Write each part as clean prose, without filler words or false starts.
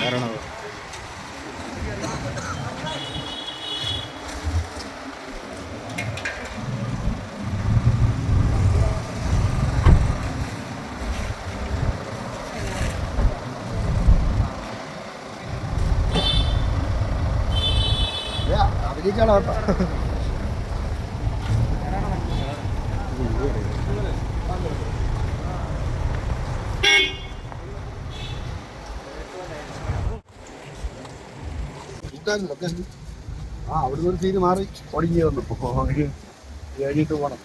വരണത്. അഭിനയിച്ചാണോ കേട്ടോ. അവിടുന്ന് ഒരു സീന് മാറി ഒടുങ്ങി വന്നു. കഴിഞ്ഞിട്ട് പോകണം.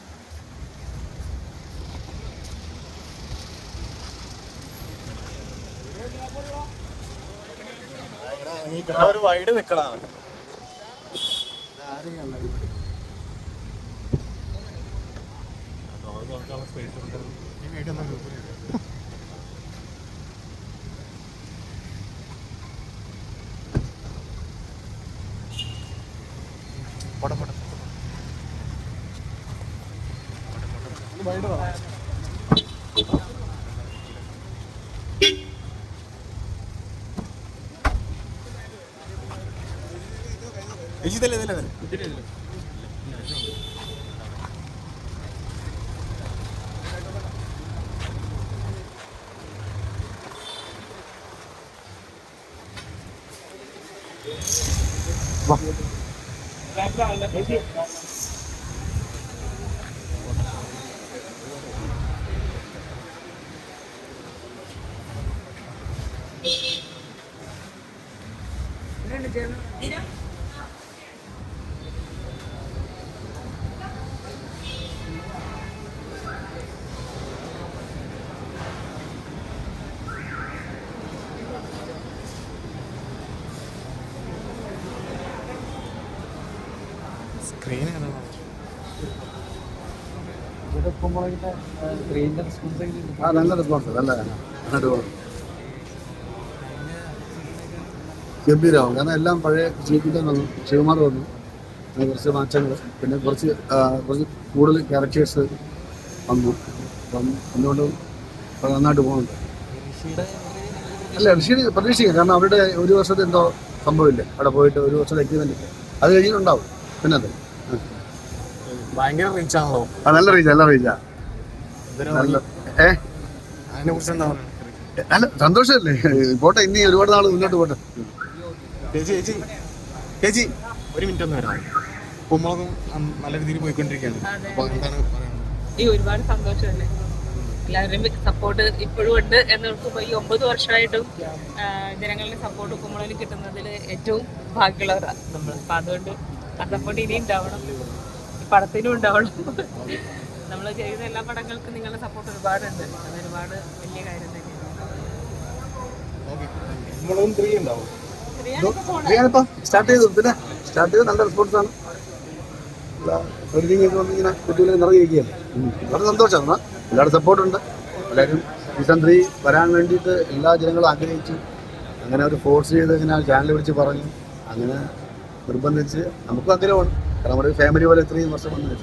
ഒരു വൈഡ് നിക്കണ സ്ക്രീൻ നല്ല റെസ്പോൺസ് നല്ല ഗംഭീരമാവും. കാരണം എല്ലാം പഴയ ജീവിക്കാൻ വന്നു, ശിവകുമാർ വന്നു, കുറച്ച് മാറ്റങ്ങൾ, പിന്നെ കുറച്ച് കൂടുതൽ ക്യാരക്ടേഴ്സ് വന്നു. അപ്പം എന്തുകൊണ്ടും നന്നായിട്ട് പോകുന്നുണ്ട്. അല്ല ഋഷിയുടെ പ്രതീക്ഷിക്കാം. കാരണം അവരുടെ ഒരു വർഷത്തെ എന്തോ സംഭവമില്ലേ, അവിടെ പോയിട്ട് ഒരു വർഷത്തെ എഗ്രിമെന്റ് അത് കഴിഞ്ഞിട്ടുണ്ടാവും. പിന്നെ അത് ഭയങ്കര റീച്ച് ആണല്ലോ. നല്ല റീച്ചാ അതിനെ കുറിച്ച് എന്താ പറയുക? അല്ല സന്തോഷമല്ലേ, പോട്ടെ, ഇനി ഒരുപാട് നാൾ മുന്നോട്ട് പോട്ടെ. ചേച്ചി ഒരു മിനിറ്റ് ഒന്ന് വരാം. കുമ്പളകം നല്ല രീതിയിൽ പോയിക്കൊണ്ടിരിക്കുകയാണ്. അപ്പൊ എന്താണ് പറയുന്നത്? ഈ ഒരുപാട് സന്തോഷമല്ലേ, എല്ലാവരുടെയും സപ്പോർട്ട് ഇപ്പോഴും ഉണ്ട് എന്നോർക്കുമ്പോൾ ഈ 9 വർഷമായിട്ടും ജനങ്ങളുടെ സപ്പോർട്ട് കുമ്പളയിൽ കിട്ടുന്നതിൽ ഏറ്റവും ഭാഗ്യമുള്ളവരാണ് നമ്മൾ. അപ്പം അതുകൊണ്ട് ആ സപ്പോർട്ട് ഇനി ഉണ്ടാവണം, ഈ പടത്തിനും ഉണ്ടാവണം. നമ്മൾ ചെയ്യുന്ന എല്ലാ പടങ്ങൾക്കും നിങ്ങളുടെ സപ്പോർട്ട് ഒരുപാടുണ്ട്. അത് ഒരുപാട് വലിയ കാര്യം തന്നെയാണ്. സ്റ്റാർട്ട് ചെയ്ത് നല്ല റെസ്പോൺസാണ്. ഇങ്ങനെ കുട്ടികളെ നിറഞ്ഞിരിക്കുകയല്ലേ, വളരെ സന്തോഷമാണ്. എല്ലാവരുടെ സപ്പോർട്ടുണ്ട്. എല്ലാവരും സീസൺ 3 വരാൻ വേണ്ടിയിട്ട് എല്ലാ ജനങ്ങളും ആഗ്രഹിച്ചു. അങ്ങനെ അവർ ഫോഴ്സ് ചെയ്ത് ഇങ്ങനെ ചാനൽ വിളിച്ച് പറഞ്ഞു, അങ്ങനെ നിർബന്ധിച്ച് നമുക്കും ആഗ്രഹമാണ്. കാരണം നമ്മുടെ ഫാമിലി പോലെ 3 വർഷം വന്നു.